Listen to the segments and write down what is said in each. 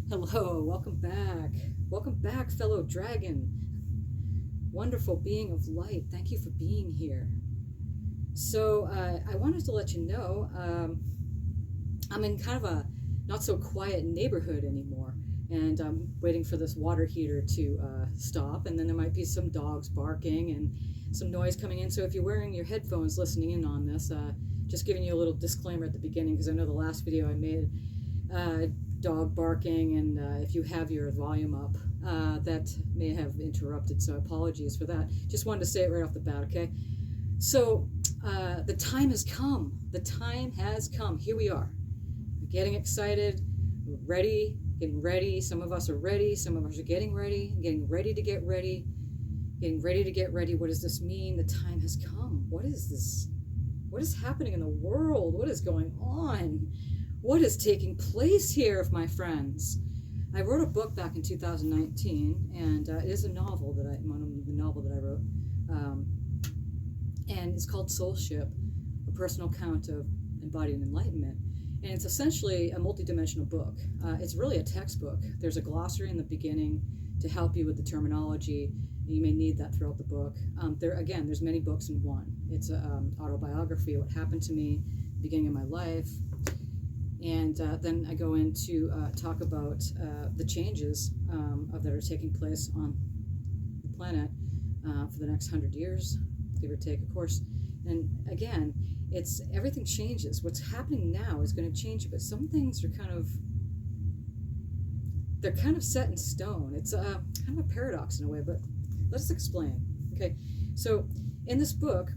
Hello, welcome back. Welcome back, fellow dragon. Wonderful being of light. Thank you for being here. I wanted to let you know I'm in kind of a not so quiet neighborhood anymore, and I'm waiting for this water heater to stop, and then there might be some dogs barking and some noise coming in. So if you're wearing your headphones listening in on this, just giving you a little disclaimer at the beginning because I know the last video I made uh, dog barking, and if you have your volume up, that may have interrupted, so apologies for that. Just wanted to say it right off the bat, okay? So, the time has come. The time has come. Here we are. We're getting excited. We're ready, getting ready. Some of us are ready. Some of us are getting ready to get ready, getting ready to get ready. What does this mean? The time has come. What is this? What is happening in the world? What is going on? What is taking place here, my friends? I wrote a book back in 2019, and it is a novel the novel that I wrote, and it's called Soulship, a personal account of embodied enlightenment. And it's essentially a multidimensional book. It's really a textbook. There's a glossary in the beginning to help you with the terminology. You may need that throughout the book. There's many books in one. It's an autobiography, what happened to me, the beginning of my life. And then I go into talk about the changes that are taking place on the planet for the next 100 years, give or take, of course. And again, it's everything changes. What's happening now is going to change, but some things are they're kind of set in stone. It's kind of a paradox in a way, but let's explain. Okay, so in this book,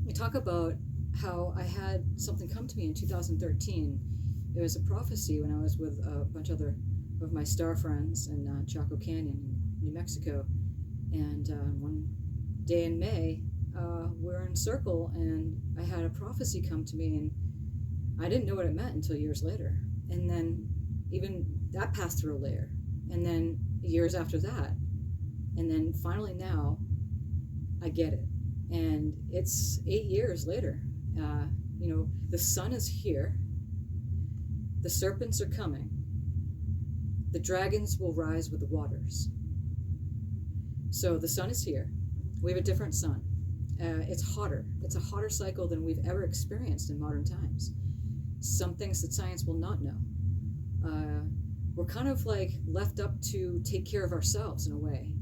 we talk about how I had something come to me in 2013. It was a prophecy when I was with a bunch of my star friends in Chaco Canyon in New Mexico. And one day in May, we're in a circle, and I had a prophecy come to me, and I didn't know what it meant until years later. And then even that passed through a layer, and then years after that, and then finally now, I get it. And it's 8 years later. The sun is here. The serpents are coming. The dragons will rise with the waters. So the sun is here. We have a different sun. It's hotter. It's a hotter cycle than we've ever experienced in modern times. Some things that science will not know. We're kind of like left up to take care of ourselves in a way,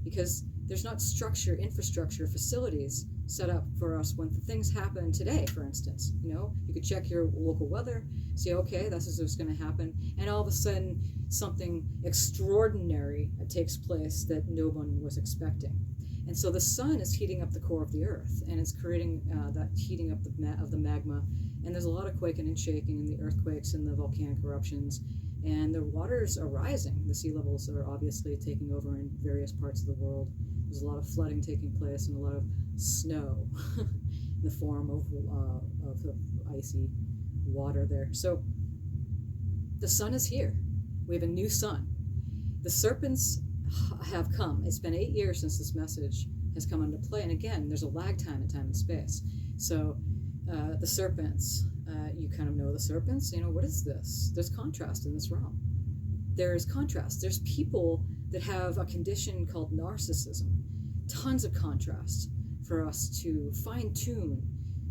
because there's not structure, infrastructure, facilities set up for us when things happen today, for instance. You could check your local weather, say, okay, this is what's going to happen, and all of a sudden something extraordinary takes place that no one was expecting. And so the sun is heating up the core of the earth, and it's creating that heating up of the magma, and there's a lot of quaking and shaking, and the earthquakes and the volcanic eruptions, and the waters are rising. The sea levels are obviously taking over in various parts of the world. There's a lot of flooding taking place and a lot of snow in the form of icy water there. So the sun is here. We have a new sun. The serpents have come. It's been 8 years since this message has come into play. And again, there's a lag time in time and space. So the serpents, you kind of know the serpents. What is this? There's contrast in this realm. There's contrast. There's people that have a condition called narcissism. Tons of contrast for us to fine-tune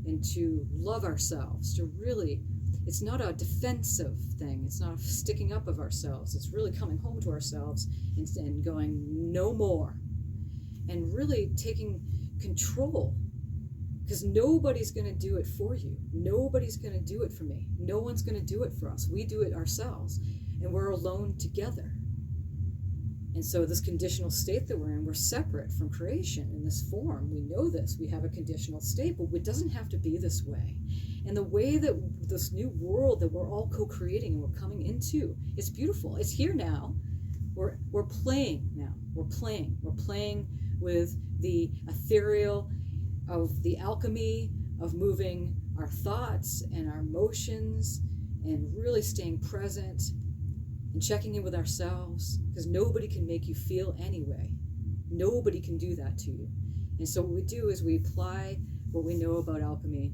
and to love ourselves, to really, it's not a defensive thing. It's not a sticking up of ourselves. It's really coming home to ourselves and going, no more. And really taking control, because nobody's going to do it for you. Nobody's going to do it for me. No one's going to do it for us. We do it ourselves, and we're alone together. And so this conditional state that we're in, we're separate from creation in this form. We know this. We have a conditional state, but it doesn't have to be this way. And the way that this new world that we're all co-creating and we're coming into, it's beautiful. It's here now. We're playing now. We're playing. We're playing with the ethereal of the alchemy of moving our thoughts and our emotions and really staying present and checking in with ourselves, because nobody can make you feel anyway. Nobody can do that to you. And so what we do is we apply what we know about alchemy,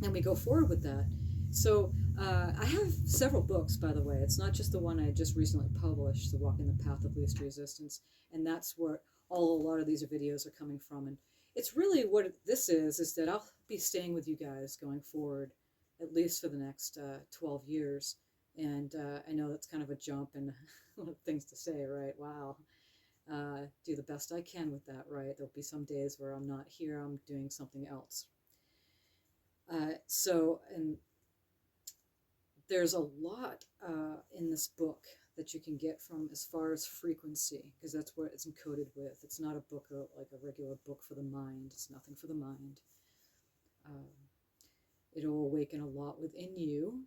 and we go forward with that. So I have several books, by the way. It's not just the one I just recently published, The Walking the Path of Least Resistance, and that's where a lot of these videos are coming from. And it's really what this is that I'll be staying with you guys going forward, at least for the next 12 years. And I know that's kind of a jump and things to say, right? Wow. Do the best I can with that, right? There'll be some days where I'm not here, I'm doing something else. And there's a lot in this book that you can get from as far as frequency, because that's what it's encoded with. It's not a book like a regular book for the mind. It's nothing for the mind. Um, it'll awaken a lot within you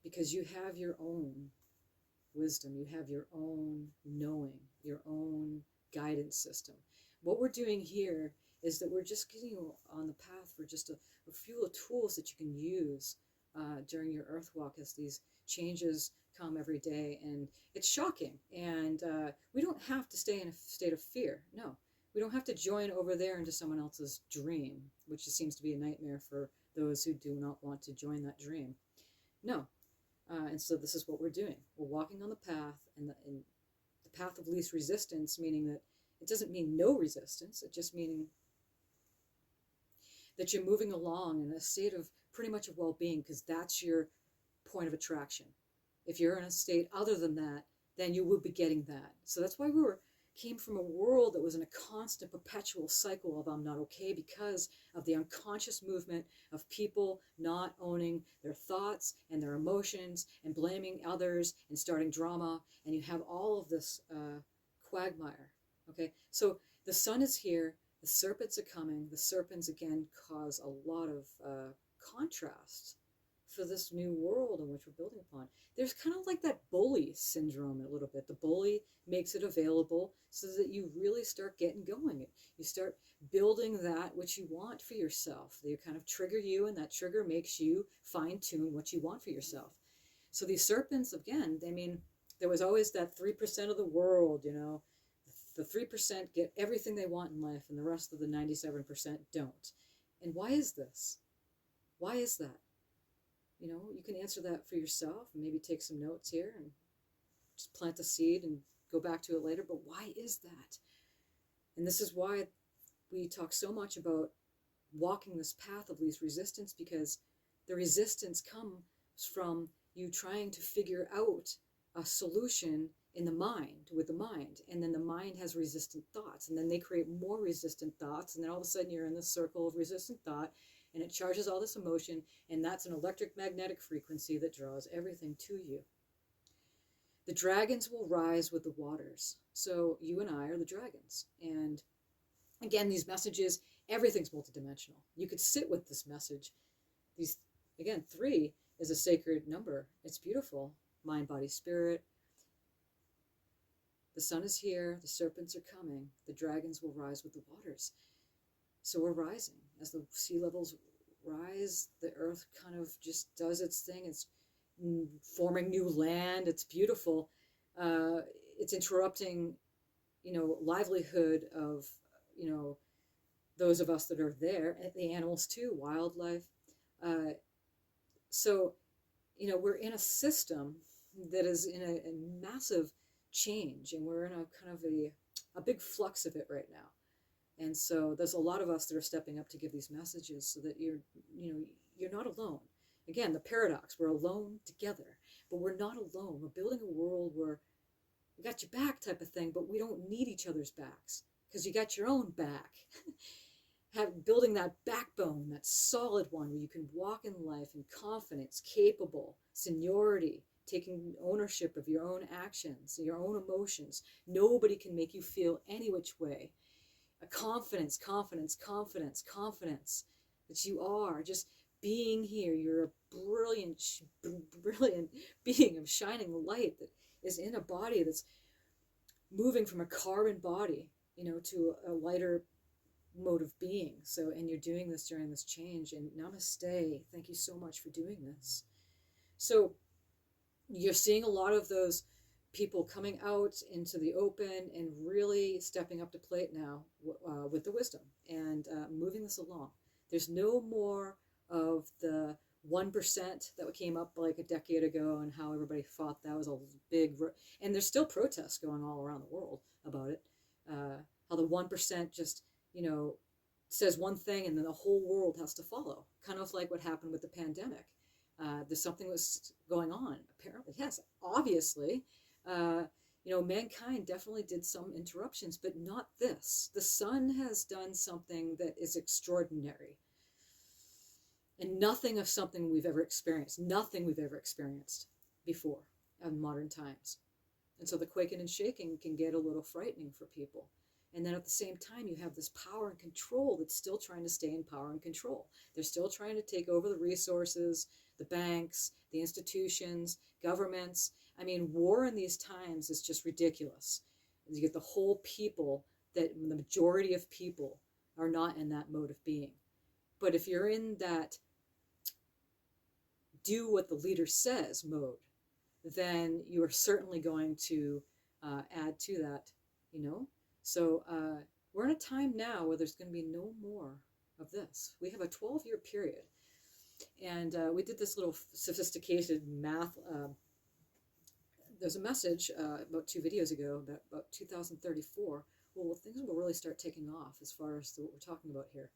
because you have your own wisdom. You have your own knowing, your own guidance system. What we're doing here is that we're just getting you on the path for just a few tools that you can use during your earth walk as these changes come every day. And it's shocking. And we don't have to stay in a state of fear. No, we don't have to join over there into someone else's dream, which seems to be a nightmare for those who do not want to join that dream. No. And so this is what we're doing. We're walking on the path, and the path of least resistance, meaning that it doesn't mean no resistance. It just meaning that you're moving along in a state of pretty much of well-being, because that's your point of attraction. If you're in a state other than that, then you will be getting that. So that's why came from a world that was in a constant, perpetual cycle of I'm not okay, because of the unconscious movement of people not owning their thoughts and their emotions and blaming others and starting drama. And you have all of this quagmire. Okay, so the sun is here. The serpents are coming. The serpents, again, cause a lot of contrast for this new world in which we're building upon. There's kind of like that bully syndrome a little bit. The bully makes it available so that you really start getting going. You start building that which you want for yourself. They kind of trigger you, and that trigger makes you fine-tune what you want for yourself. So these serpents, again, I mean, there was always that 3% of the world, you know, the 3% get everything they want in life, and the rest of the 97% don't. And why is this? Why is that? You know, you can answer that for yourself and maybe take some notes here and just plant a seed and go back to it later. But why is that? And this is why we talk so much about walking this path of least resistance, because the resistance comes from you trying to figure out a solution in the mind, with the mind. And then the mind has resistant thoughts, and then they create more resistant thoughts. And then all of a sudden you're in this circle of resistant thought, and it charges all this emotion, and that's an electric magnetic frequency that draws everything to you. The dragons will rise with the waters. So you and I are the dragons. And again, these messages, everything's multidimensional. You could sit with this message. These, again, 3 is a sacred number. It's beautiful. Mind, body, spirit. The sun is here. The serpents are coming. The dragons will rise with the waters. So we're rising. As the sea levels rise, the earth kind of just does its thing. It's forming new land. It's beautiful. It's interrupting, you know, livelihood of, you know, those of us that are there, and the animals too, wildlife. So, you know, we're in a system that is in a massive change, and we're in a kind of a big flux of it right now. And so there's a lot of us that are stepping up to give these messages so that you're not alone. Again, the paradox, we're alone together, but we're not alone. We're building a world where we got your back type of thing, but we don't need each other's backs because you got your own back. Building that backbone, that solid one where you can walk in life in confidence, capable, seniority, taking ownership of your own actions, your own emotions. Nobody can make you feel any which way. A confidence, confidence, confidence, confidence that you are just being here. You're a brilliant, brilliant being of shining light that is in a body that's moving from a carbon body, you know, to a lighter mode of being. So, and you're doing this during this change. And namaste. Thank you so much for doing this. So you're seeing a lot of those people coming out into the open and really stepping up to plate now with the wisdom and moving this along. There's no more of the 1% that came up like a decade ago, and how everybody thought that was a big, and there's still protests going all around the world about it. How the 1% just, you know, says one thing and then the whole world has to follow. Kind of like what happened with the pandemic. There's something was going on, apparently. Yes, obviously. You know, mankind definitely did some interruptions, but not this. The sun has done something that is extraordinary. And nothing of something we've ever experienced, nothing we've ever experienced before in modern times. And so the quaking and shaking can get a little frightening for people. And then at the same time, you have this power and control that's still trying to stay in power and control. They're still trying to take over the resources, the banks, the institutions, governments. I mean, war in these times is just ridiculous. You get the whole people, that the majority of people are not in that mode of being. But if you're in that do what the leader says mode, then you are certainly going to add to that, you know. So we're in a time now where there's going to be no more of this. We have a 12-year period. And we did this little sophisticated math. There's a message about 2 videos ago about 2034. Well, things will really start taking off as far as what we're talking about here.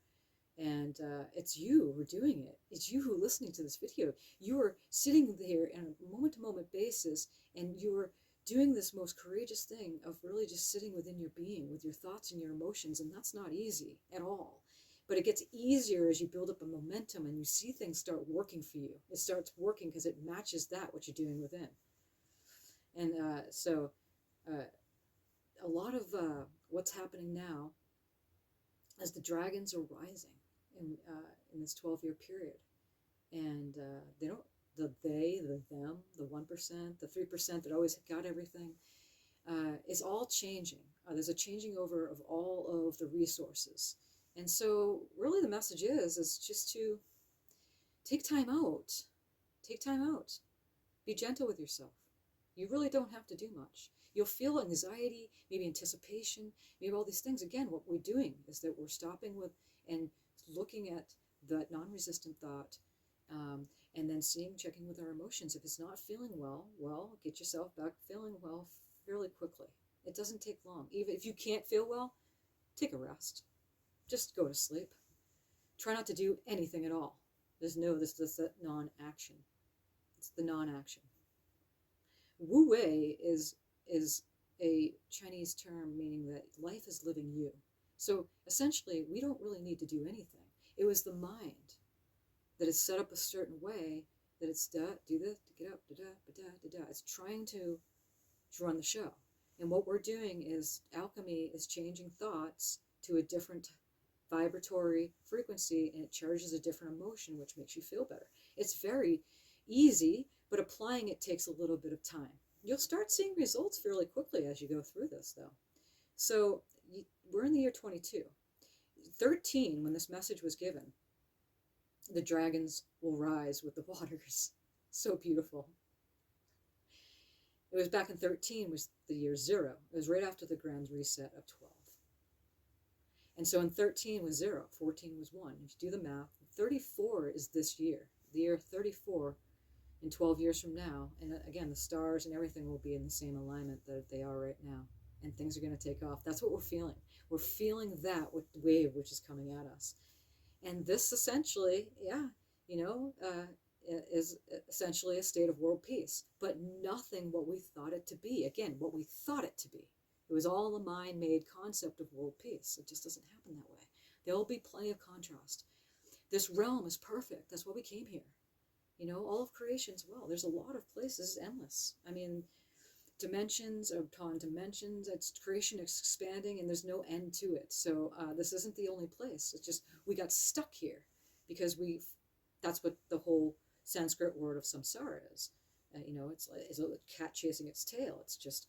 And it's you who are doing it. It's you who are listening to this video. You are sitting there on a moment-to-moment basis, and you are doing this most courageous thing of really just sitting within your being, with your thoughts and your emotions, and that's not easy at all. But it gets easier as you build up a momentum and you see things start working for you. It starts working because it matches that, what you're doing within. And so a lot of what's happening now as the dragons are rising in this 12-year period. And they don't, the they, the them, the 1%, the 3% that always got everything, is all changing. There's a changing over of all of the resources. And so really the message is just to take time out. Take time out. Be gentle with yourself. You really don't have to do much. You'll feel anxiety, maybe anticipation, maybe all these things. Again, what we're doing is that we're stopping with and looking at the non-resistant thought, and then checking with our emotions. If it's not feeling well, get yourself back feeling well fairly quickly. It doesn't take long. Even if you can't feel well, take a rest. Just go to sleep. Try not to do anything at all. This that non-action. It's the non-action. Wu Wei is a Chinese term meaning that life is living you. So essentially, we don't really need to do anything. It was the mind that is set up a certain way that it's do this, get up, da. It's trying to run the show. And what we're doing is alchemy is changing thoughts to a different vibratory frequency, and it charges a different emotion, which makes you feel better. It's very easy, but applying it takes a little bit of time. You'll start seeing results fairly quickly as you go through this, though. So we're in the year 22. 13, when this message was given, the dragons will rise with the waters. So beautiful. It was back in 13 was the year 0. It was right after the grand reset of 12. And so in 13 was 0, 14 was 1. If you do the math, 34 is this year. The year 34 in 12 years from now. And again, the stars and everything will be in the same alignment that they are right now. And things are going to take off. That's what we're feeling. We're feeling that with the wave which is coming at us. And this essentially, is essentially a state of world peace. But nothing what we thought it to be. Again, what we thought it to be. It was all a mind-made concept of world peace. It just doesn't happen that way. There will be plenty of contrast. This realm is perfect. That's why we came here. You know, all of creation's well. There's a lot of places, endless. I mean, dimensions upon dimensions. It's creation expanding, and there's no end to it. So this isn't the only place. It's just we got stuck here because that's what the whole Sanskrit word of samsara is. It's a cat chasing its tail. It's just,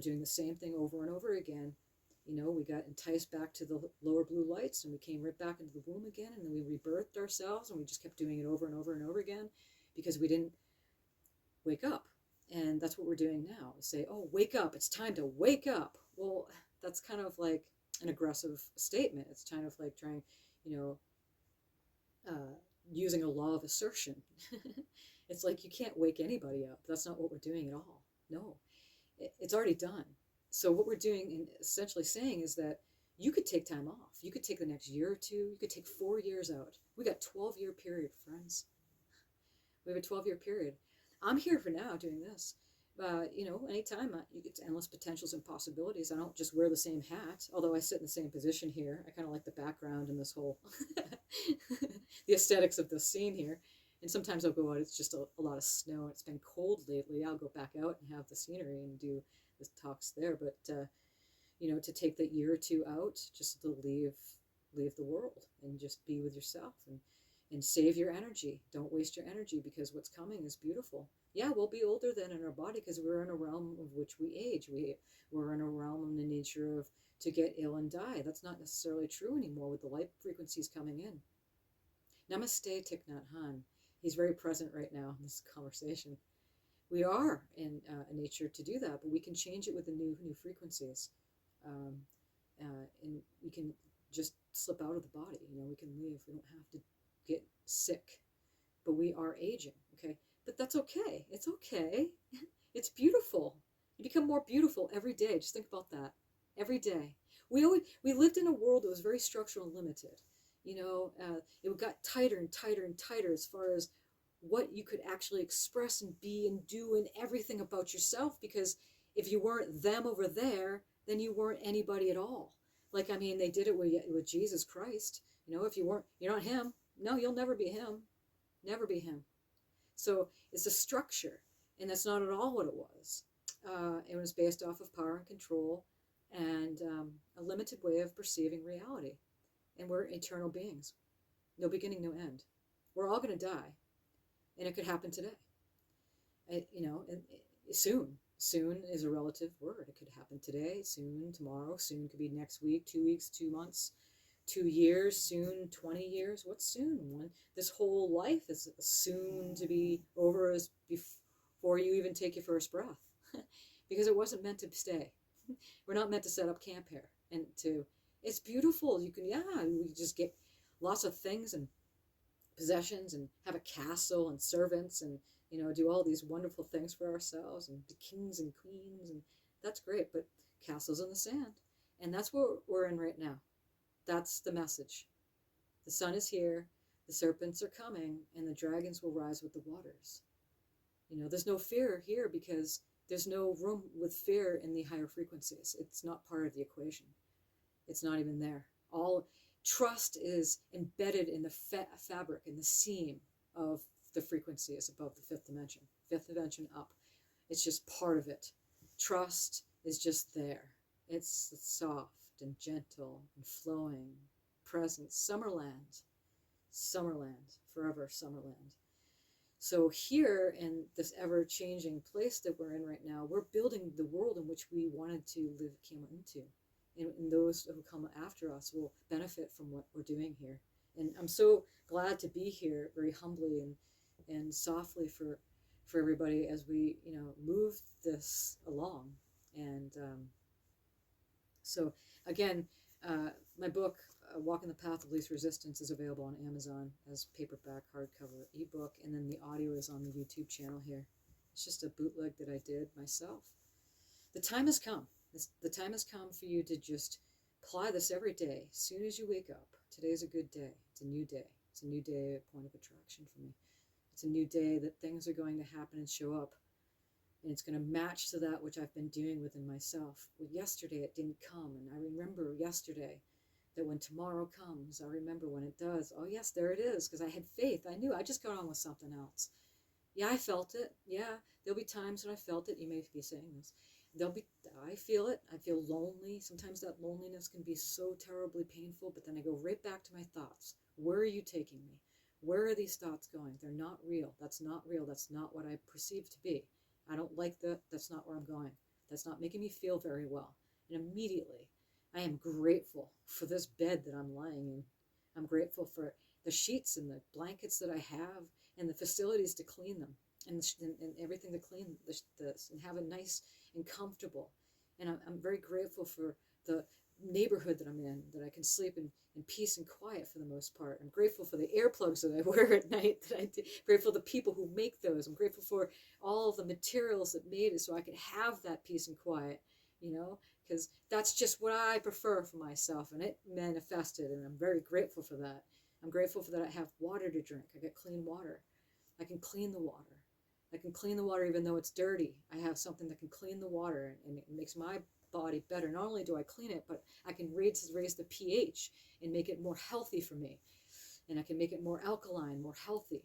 doing the same thing over and over again. We got enticed back to the lower blue lights, and we came right back into the womb again, and then we rebirthed ourselves, and we just kept doing it over and over and over again because we didn't wake up. And that's what we're doing now. Say, oh, wake up. It's time to wake up. Well, that's kind of like an aggressive statement. It's kind of like trying, using a law of assertion. It's like you can't wake anybody up. That's not what we're doing at all. No, it's already done. So what we're doing and essentially saying is that you could take time off. You could take the next year or two. You could take 4 years out. We got 12-year period, friends. We have a 12-year period. I'm here for now doing this. Anytime it's endless potentials and possibilities. I don't just wear the same hat, although I sit in the same position here. I kind of like the background and this whole, the aesthetics of the scene here. And sometimes I'll go out, it's just a lot of snow. It's been cold lately. I'll go back out and have the scenery and do the talks there. But, to take the year or two out, just to leave the world and just be with yourself and save your energy. Don't waste your energy, because what's coming is beautiful. Yeah, we'll be older then in our body because we're in a realm of which we age. We're in a realm in the nature of to get ill and die. That's not necessarily true anymore with the light frequencies coming in. Namaste, Thich Nhat Hanh. He's very present right now in this conversation. We are in a nature to do that, but we can change it with the new frequencies. And we can just slip out of the body. We can leave. We don't have to get sick, but we are aging. Okay, but that's okay. It's okay. It's beautiful. You become more beautiful every day. Just think about that. Every day. We lived in a world that was very structural and limited. It got tighter and tighter and tighter as far as what you could actually express and be and do and everything about yourself, because if you weren't them over there, then you weren't anybody at all. Like, they did it with Jesus Christ. If you're not him, no, you'll never be him. Never be him. So it's a structure, and that's not at all what it was. It was based off of power and control and a limited way of perceiving reality. And we're eternal beings. No beginning, no end. We're all going to die. And it could happen today. Soon. Soon is a relative word. It could happen today, soon, tomorrow. Soon could be next week, 2 weeks, 2 months, 2 years, soon, 20 years. What's soon? This whole life is soon to be over as before you even take your first breath. Because it wasn't meant to stay. We're not meant to set up camp here. It's beautiful. We just get lots of things and possessions and have a castle and servants and, do all these wonderful things for ourselves and be kings and queens. And that's great, but castles in the sand. And that's what we're in right now. That's the message. The sun is here, the serpents are coming, and the dragons will rise with the waters. There's no fear here because there's no room with fear in the higher frequencies. It's not part of the equation. It's not even there. All trust is embedded in the fabric, in the seam of the frequencies above the fifth dimension up. It's just part of it. Trust is just there. It's soft and gentle and flowing, present. Summerland, forever Summerland. So here in this ever-changing place that we're in right now, we're building the world in which we wanted to came into. And those who come after us will benefit from what we're doing here. And I'm so glad to be here, very humbly and softly for everybody as we move this along. And so again, my book Walking the Path of Least Resistance is available on Amazon as paperback, hardcover, ebook, and then the audio is on the YouTube channel here. It's just a bootleg that I did myself. The time has come. The time has come for you to just apply this every day. As soon as you wake up, today's a good day. It's a new day. It's a new day, a point of attraction for me. It's a new day that things are going to happen and show up. And it's going to match to that which I've been doing within myself. Well, yesterday it didn't come. And I remember yesterday that when tomorrow comes, I remember when it does. Oh, yes, there it is. Because I had faith. I knew. I just got on with something else. Yeah, I felt it. Yeah, there'll be times when I felt it. You may be saying this. I feel it. I feel lonely. Sometimes that loneliness can be so terribly painful, but then I go right back to my thoughts. Where are you taking me? Where are these thoughts going? They're not real. That's not real. That's not what I perceive to be. I don't like that. That's not where I'm going. That's not making me feel very well. And immediately, I am grateful for this bed that I'm lying in. I'm grateful for the sheets and the blankets that I have and the facilities to clean them and everything to clean this and have it nice and comfortable. And I'm very grateful for the neighborhood that I'm in, that I can sleep in peace and quiet for the most part. I'm grateful for the earplugs that I wear at night. Grateful for the people who make those. I'm grateful for all of the materials that made it so I could have that peace and quiet, because that's just what I prefer for myself, and it manifested, and I'm very grateful for that. I'm grateful for that I have water to drink. I get clean water. I can clean the water. I can clean the water even though it's dirty. I have something that can clean the water, and it makes my body better. Not only do I clean it, but I can raise the pH and make it more healthy for me. And I can make it more alkaline, more healthy.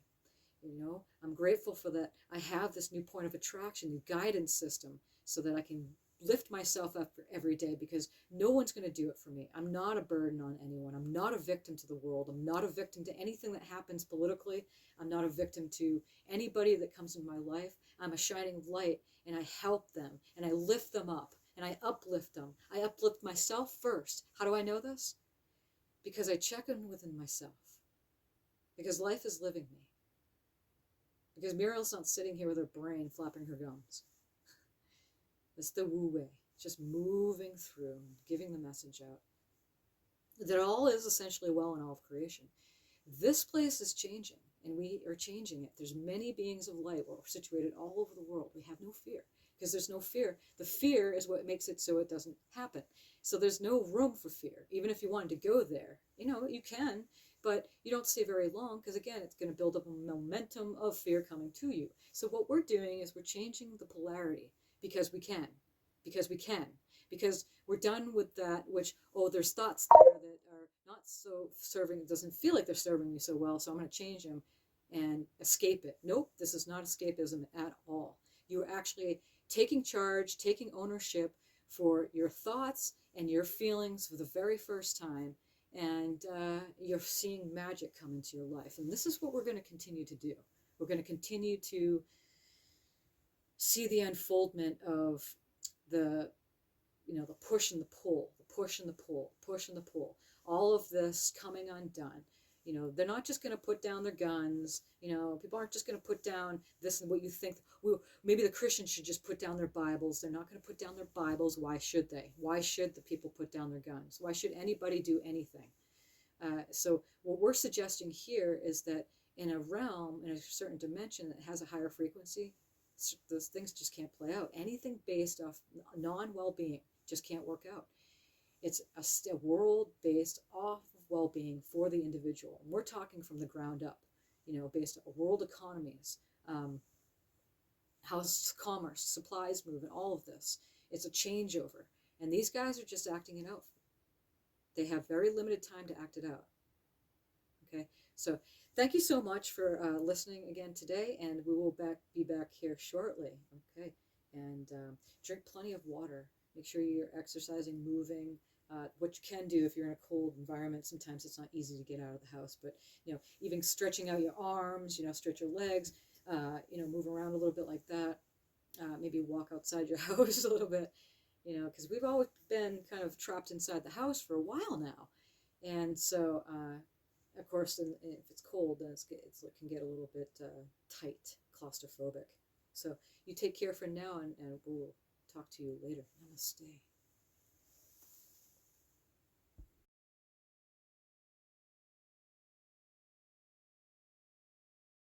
I'm grateful for that. I have this new point of attraction, new guidance system, so that I can lift myself up every day, because no one's going to do it for me. I'm not a burden on anyone. I'm not a victim to the world. I'm not a victim to anything that happens politically. I'm not a victim to anybody that comes in my life. I'm a shining light, and I help them, and I lift them up, and I uplift them. I uplift myself first. How do I know this? Because I check in within myself. Because life is living me. Because Muriel's not sitting here with her brain flapping her gums. It's the Wu Wei, just moving through, giving the message out. That all is essentially well in all of creation. This place is changing, and we are changing it. There's many beings of light. We're situated all over the world. We have no fear, because there's no fear. The fear is what makes it so it doesn't happen. So there's no room for fear. Even if you wanted to go there, you can, but you don't stay very long, because again, it's going to build up a momentum of fear coming to you. So what we're doing is we're changing the polarity, because we can, because we're done with that, which, there's thoughts there that are not so serving, it doesn't feel like they're serving me so well, so I'm going to change them and escape it. Nope, this is not escapism at all. You're actually taking charge, taking ownership for your thoughts and your feelings for the very first time, and you're seeing magic come into your life. And this is what we're going to continue to do. We're going to continue to see the unfoldment of the push and the pull, the push and the pull, push and the pull, all of this coming undone. They're not just going to put down their guns. People aren't just going to put down this and what you think. Well, maybe the Christians should just put down their Bibles. They're not going to put down their Bibles. Why should they? Why should the people put down their guns? Why should anybody do anything? So what we're suggesting here is that in a realm, in a certain dimension that has a higher frequency, those things just can't play out. Anything based off non-well-being just can't work out. It's a world based off of well-being for the individual. And we're talking from the ground up, based on world economies, how commerce, supplies move, and all of this. It's a changeover. And these guys are just acting it out. They have very limited time to act it out. Okay, so thank you so much for listening again today, and we will be back here shortly. Okay, and drink plenty of water. Make sure you're exercising, moving. What you can do if you're in a cold environment, sometimes it's not easy to get out of the house, but even stretching out your arms, stretch your legs, move around a little bit like that. Maybe walk outside your house a little bit, because we've always been kind of trapped inside the house for a while now, and so. Of course, if it's cold, then it can get a little bit tight, claustrophobic. So you take care for now, and we'll talk to you later. Namaste.